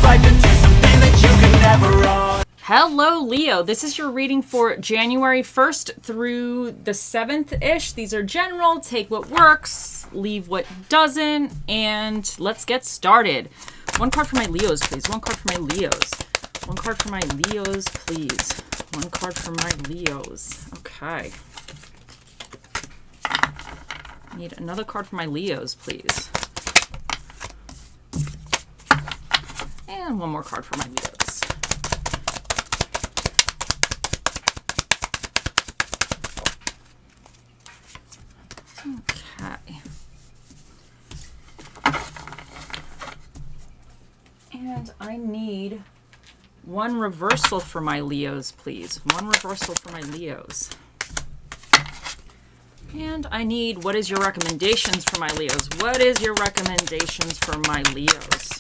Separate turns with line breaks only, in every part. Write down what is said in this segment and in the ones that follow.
life into something that you can never run.
Hello, Leo. This is your reading for January 1st through the 7th-ish. These are general. Take what works, leave what doesn't, and let's get started. One card for my Leos, please. One card for my Leos. One card for my Leos, please. One card for my Leos. Okay. Need another card for my Leos, please. And one more card for my Leos. Okay. And I need one reversal for my Leos, please. One reversal for my Leos. And I need, what is your recommendations for my Leos? What is your recommendations for my Leos?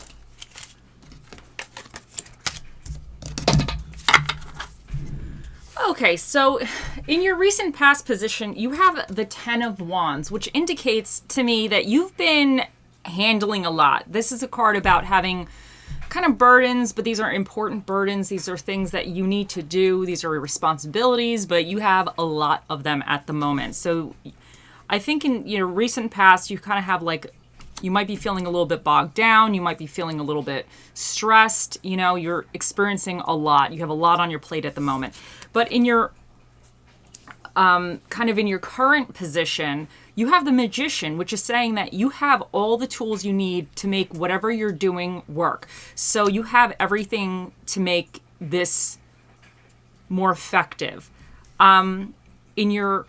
Okay, so in your recent past position, you have the Ten of Wands, which indicates to me that you've been handling a lot. This is a card about having kind of burdens, but these are important burdens. These are things that you need to do. These are responsibilities, but you have a lot of them at the moment. So I think in your recent past, you kind of have like, you might be feeling a little bit bogged down. You might be feeling a little bit stressed. You know, you're experiencing a lot. You have a lot on your plate at the moment. But in your, kind of in your current position, you have the Magician, which is saying that you have all the tools you need to make whatever you're doing work. So you have everything to make this more effective. In your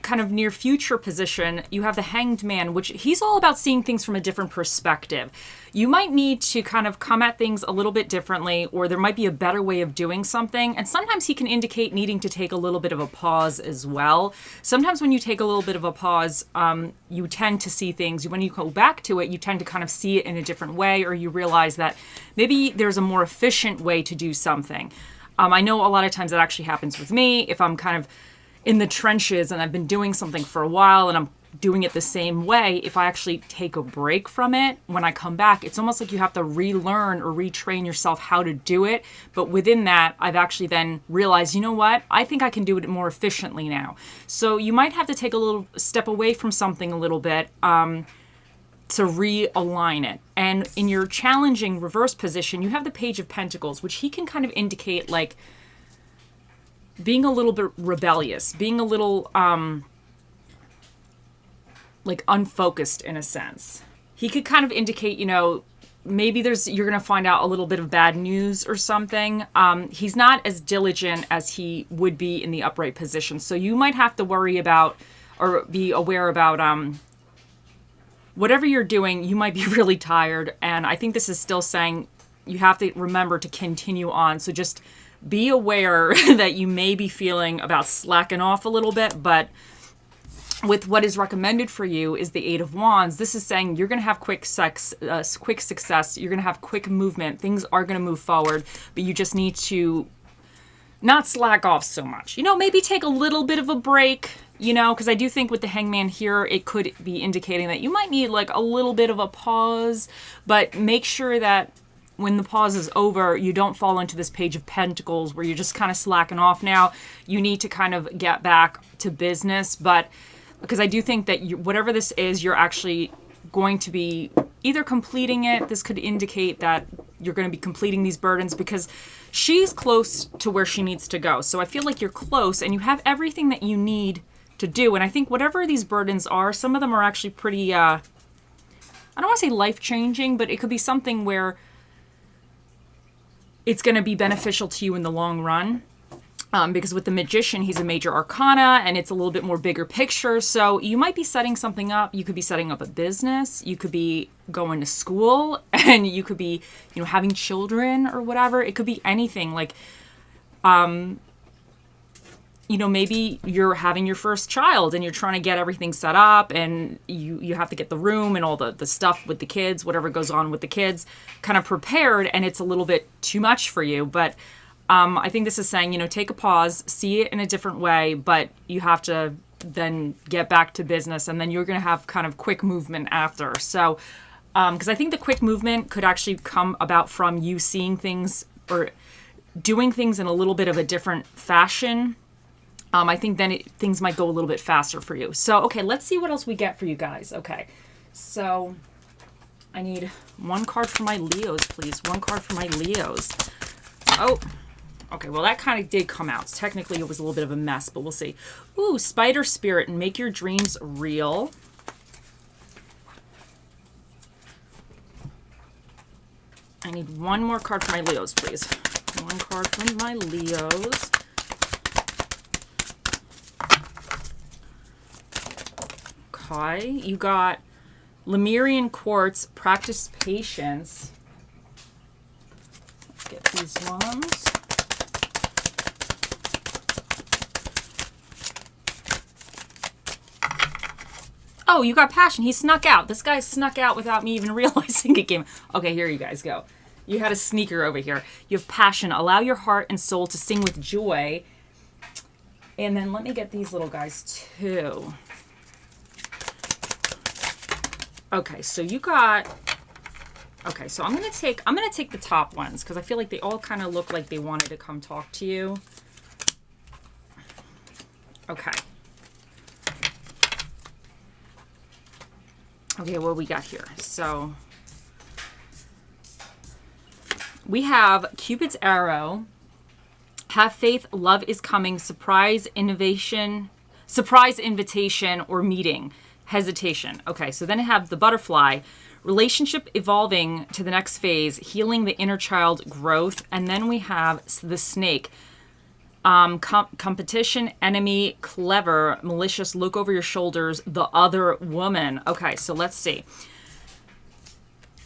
kind of near future position, you have the Hanged Man, which he's all about seeing things from a different perspective. You might need to kind of come at things a little bit differently, or there might be a better way of doing something. And sometimes he can indicate needing to take a little bit of a pause as well. Sometimes when you take a little bit of a pause, you tend to see things. When you go back to it, you tend to kind of see it in a different way, or you realize that maybe there's a more efficient way to do something. I know a lot of times that actually happens with me. If I'm kind of in the trenches and I've been doing something for a while and I'm doing it the same way, if I actually take a break from it, when I come back, it's almost like you have to relearn or retrain yourself how to do it. But within that, I've actually then realized, you know what? I think I can do it more efficiently now. So you might have to take a little step away from something a little bit to realign it. And in your challenging reverse position, you have the Page of Pentacles, which he can kind of indicate like being a little bit rebellious, being a little like unfocused in a sense. He could kind of indicate, you know, maybe you're going to find out a little bit of bad news or something. He's not as diligent as he would be in the upright position. So you might have to worry about or be aware about whatever you're doing. You might be really tired. And I think this is still saying you have to remember to continue on. So just be aware that you may be feeling about slacking off a little bit, but with what is recommended for you is the Eight of Wands. This is saying you're going to have quick success. You're going to have quick movement. Things are going to move forward, but you just need to not slack off so much. You know, maybe take a little bit of a break, you know, because I do think with the Hangman here, it could be indicating that you might need like a little bit of a pause, but make sure that when the pause is over, you don't fall into this Page of Pentacles where you're just kind of slacking off now. You need to kind of get back to business. But because I do think that whatever this is, you're actually going to be either completing it. This could indicate that you're going to be completing these burdens because she's close to where she needs to go. So I feel like you're close and you have everything that you need to do. And I think whatever these burdens are, some of them are actually pretty, I don't want to say life-changing, but it could be something where it's going to be beneficial to you in the long run. Because with the Magician, he's a major arcana and it's a little bit more bigger picture. So you might be setting something up. You could be setting up a business. You could be going to school and you could be, you know, having children or whatever. It could be anything like, you know, maybe you're having your first child and you're trying to get everything set up and you have to get the room and all the stuff with the kids, whatever goes on with the kids, kind of prepared, and it's a little bit too much for you. But I think this is saying, you know, take a pause, see it in a different way, but you have to then get back to business, and then you're going to have kind of quick movement after. So Because I think the quick movement could actually come about from you seeing things or doing things in a little bit of a different fashion. I think then things might go a little bit faster for you. So, okay, let's see what else we get for you guys. Okay, so I need one card for my Leos, please. One card for my Leos. Oh, okay, well, that kind of did come out. Technically, it was a little bit of a mess, but we'll see. Ooh, Spider Spirit and make your dreams real. I need one more card for my Leos, please. One card for my Leos. Okay, you got Lemurian Quartz, practice patience. Let's get these ones. Oh, you got passion. He snuck out. This guy snuck out without me even realizing it came. Okay, here you guys go. You had a sneaker over here. You have passion. Allow your heart and soul to sing with joy. And then let me get these little guys too. Okay, so you got... Okay, so I'm gonna take the top ones because I feel like they all kind of look like they wanted to come talk to you. Okay. Okay, what we got here? So we have Cupid's arrow. Have faith, love is coming. Surprise invitation, or meeting. Hesitation. Okay, so then I have the butterfly. Relationship evolving to the next phase. Healing the inner child growth. And then we have the snake. Competition, enemy, clever, malicious, look over your shoulders, the other woman. Okay, so let's see.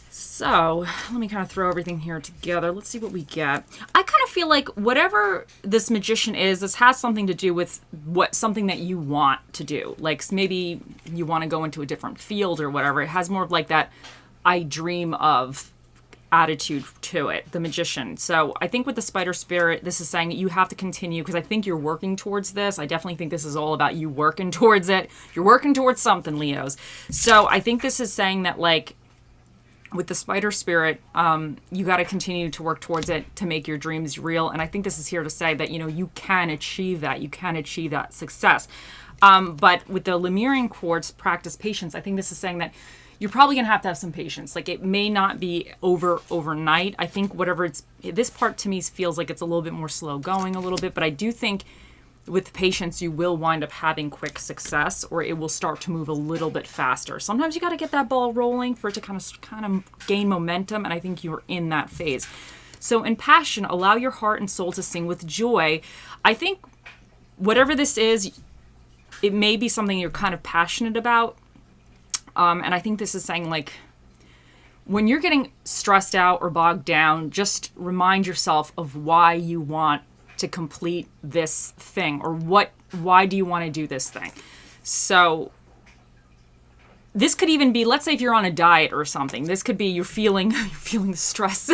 So let me kind of throw everything here together. Let's see what we get. I kind of feel like whatever this magician is, this has something to do with something that you want to do. Like maybe you want to go into a different field or whatever. It has more of like that I dream of attitude to it, the magician. So I think with the spider spirit, this is saying that you have to continue because I think you're working towards this. I definitely think this is all about you working towards it. You're working towards something, Leos. So I think this is saying that like with the spider spirit, you got to continue to work towards it to make your dreams real. And I think this is here to say that, you know, you can achieve that. You can achieve that success. But with the Lemurian quartz, practice patience, I think this is saying that you're probably going to have some patience. Like it may not be overnight. I think this part to me feels like it's a little bit more slow going a little bit, but I do think with patience, you will wind up having quick success or it will start to move a little bit faster. Sometimes you got to get that ball rolling for it to kind of gain momentum. And I think you're in that phase. So in passion, allow your heart and soul to sing with joy. I think whatever this is, it may be something you're kind of passionate about. And I think this is saying like, when you're getting stressed out or bogged down, just remind yourself of why you want to complete this thing or why do you want to do this thing? So this could even be, let's say if you're on a diet or something, this could be you're feeling the stress,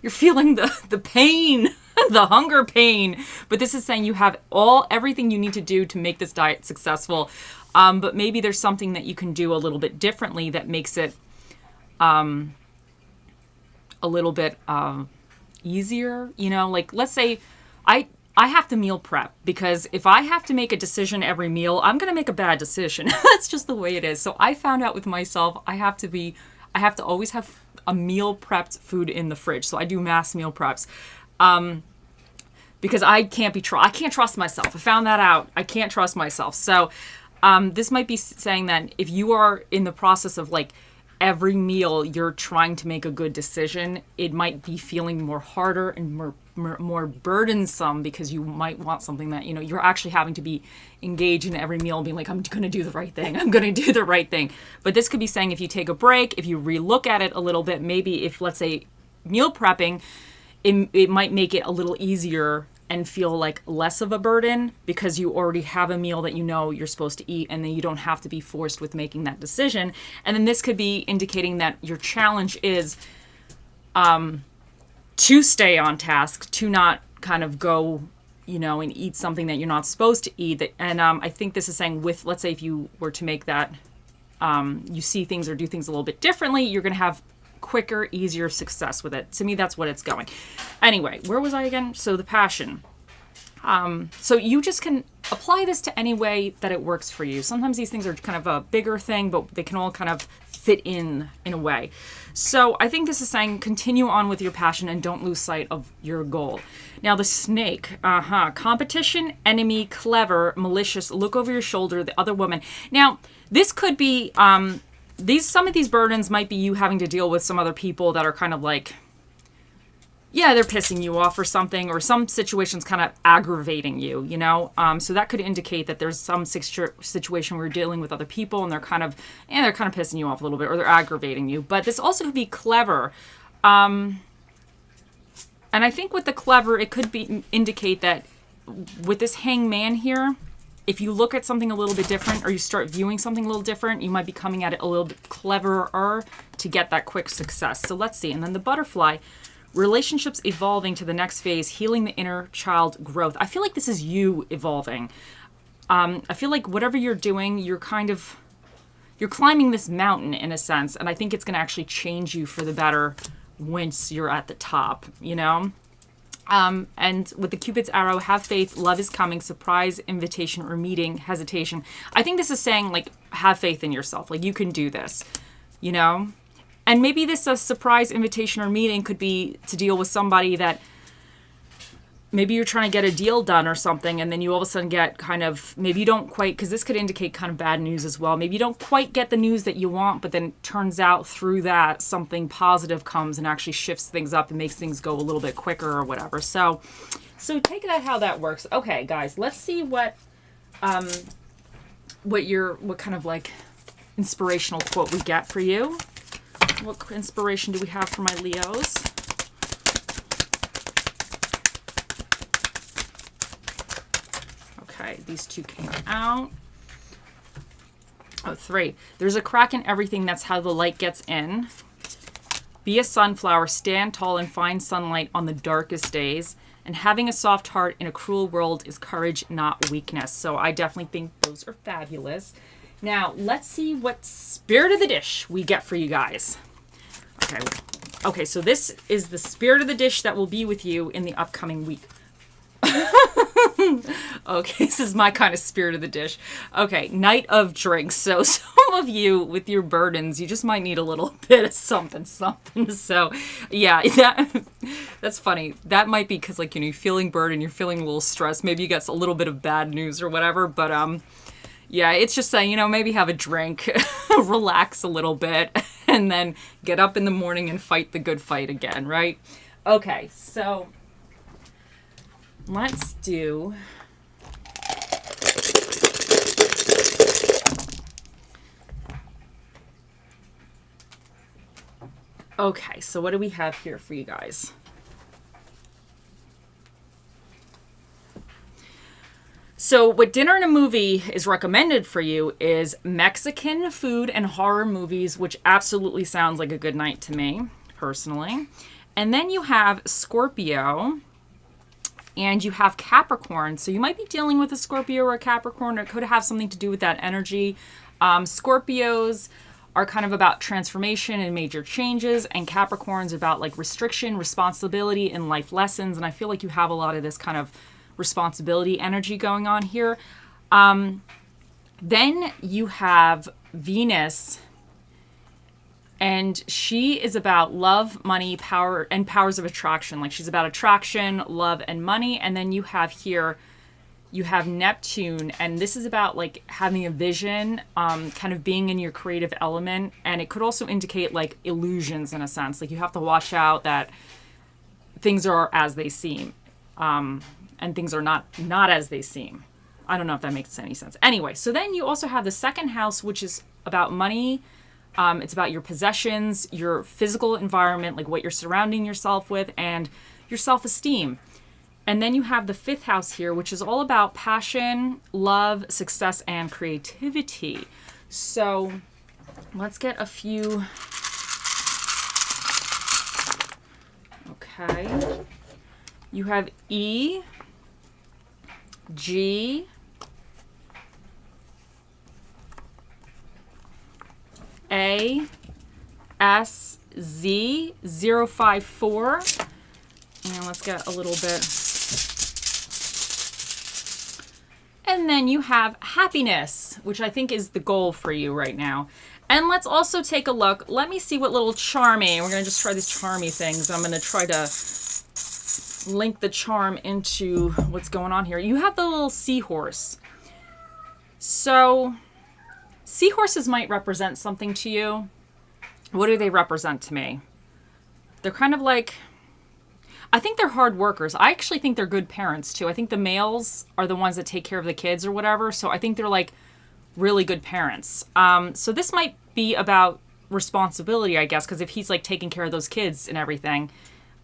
you're feeling the pain, the hunger pain, but this is saying you have everything you need to do to make this diet successful. But maybe there's something that you can do a little bit differently that makes it a little bit easier. You know, like let's say I have to meal prep because if I have to make a decision every meal, I'm going to make a bad decision. That's just the way it is. So I found out with myself, I have to always have a meal prepped food in the fridge. So I do mass meal preps. Because I can't trust myself. I found that out. I can't trust myself. So this might be saying that if you are in the process of like every meal you're trying to make a good decision, it might be feeling more harder and more burdensome because you might want something that, you know, you're actually having to be engaged in every meal and being like, I'm going to do the right thing. I'm going to do the right thing. But this could be saying if you take a break, if you relook at it a little bit, maybe if, let's say, meal prepping, it might make it a little easier and feel like less of a burden because you already have a meal that you know you're supposed to eat and then you don't have to be forced with making that decision. And then this could be indicating that your challenge is to stay on task, to not kind of go, you know, and eat something that you're not supposed to eat. And I think this is saying with, let's say if you were to make that you see things or do things a little bit differently, you're going to have quicker, easier success with it. To me, that's what it's going. Anyway, where was I again? So the passion. So you just can apply this to any way that it works for you. Sometimes these things are kind of a bigger thing, but they can all kind of fit in a way. So I think this is saying continue on with your passion and don't lose sight of your goal. Now the snake, competition, enemy, clever, malicious, look over your shoulder, the other woman. Now this could be, some of these burdens might be you having to deal with some other people that are kind of like, yeah, they're pissing you off or something, or some situations kind of aggravating you, you know? So that could indicate that there's some situation where you're dealing with other people and they're kind of pissing you off a little bit, or they're aggravating you. But this also could be clever. And I think with the clever, it could be indicate that with this hangman here, if you look at something a little bit different, or you start viewing something a little different, you might be coming at it a little bit cleverer to get that quick success. So let's see. And then the butterfly, relationships evolving to the next phase, healing the inner child growth. I feel like this is you evolving. I feel like whatever you're doing, you're climbing this mountain in a sense, and I think it's going to actually change you for the better once you're at the top, you know? And with the Cupid's arrow, have faith, love is coming, surprise, invitation, or meeting, hesitation. I think this is saying, like, have faith in yourself. Like, you can do this, you know? And maybe this surprise invitation or meeting could be to deal with somebody that maybe you're trying to get a deal done or something, and then you all of a sudden get kind of, maybe you don't quite, because this could indicate kind of bad news as well. Maybe you don't quite get the news that you want, but then it turns out through that something positive comes and actually shifts things up and makes things go a little bit quicker or whatever. So take that how that works. Okay, guys, let's see what kind of like inspirational quote we get for you. What inspiration do we have for my Leos? Okay, these two came out. Oh, 3. There's a crack in everything. That's how the light gets in. Be a sunflower. Stand tall and find sunlight on the darkest days. And having a soft heart in a cruel world is courage, not weakness. So I definitely think those are fabulous. Now, let's see what spirit of the dish we get for you guys. Okay, so this is the spirit of the dish that will be with you in the upcoming week. Okay, this is my kind of spirit of the dish. Okay, night of drinks. So some of you with your burdens, you just might need a little bit of something. So yeah, that's funny. That might be because, like, you know, you're feeling burdened, you're feeling a little stressed. Maybe you get a little bit of bad news or whatever, but yeah, it's just saying, you know, maybe have a drink, relax a little bit, and then get up in the morning and fight the good fight again, right? Okay, so let's do... Okay, so what do we have here for you guys? So what dinner and a movie is recommended for you is Mexican food and horror movies, which absolutely sounds like a good night to me, personally. And then you have Scorpio and you have Capricorn. So you might be dealing with a Scorpio or a Capricorn, or it could have something to do with that energy. Scorpios are kind of about transformation and major changes, and Capricorn's about like restriction, responsibility, and life lessons. And I feel like you have a lot of this kind of responsibility energy going on here. Then you have Venus, and she is about love, money, power, and powers of attraction. Like, she's about attraction, love, and money. And then you have here, you have Neptune, and this is about like having a vision, kind of being in your creative element. And it could also indicate like illusions in a sense. Like, you have to watch out that things are as they seem. And things are not as they seem. I don't know if that makes any sense. Anyway, so then you also have the second house, which is about money. It's about your possessions, your physical environment, like what you're surrounding yourself with, and your self-esteem. And then you have the 5th house here, which is all about passion, love, success, and creativity. So let's get a few. Okay. You have E, G, ASZ054. And let's get a little bit. And then you have happiness, which I think is the goal for you right now. And let's also take a look. Let me see what little charmy. We're going to just try these charmy things. I'm going to try to link the charm into what's going on here. You have the little seahorse. So seahorses might represent something to you. What do they represent to me? They're kind of like, I think they're hard workers. I actually think they're good parents too. I think the males are the ones that take care of the kids or whatever. So I think they're like really good parents. So this might be about responsibility, I guess, because if he's like taking care of those kids and everything,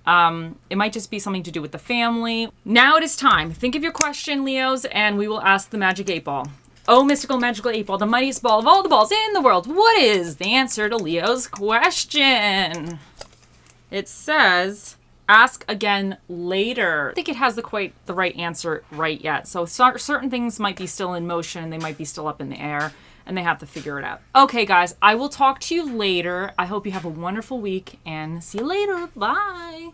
it might just be something to do with the family. Now it is time. Think of your question, Leos, and we will ask the magic 8-ball. Oh, mystical magical 8-ball, the mightiest ball of all the balls in the world. What is the answer to Leo's question? It says, ask again later. I think it has the right answer right yet. So certain things might be still in motion. They might be still up in the air, and they have to figure it out. Okay, guys, I will talk to you later. I hope you have a wonderful week, and see you later. Bye.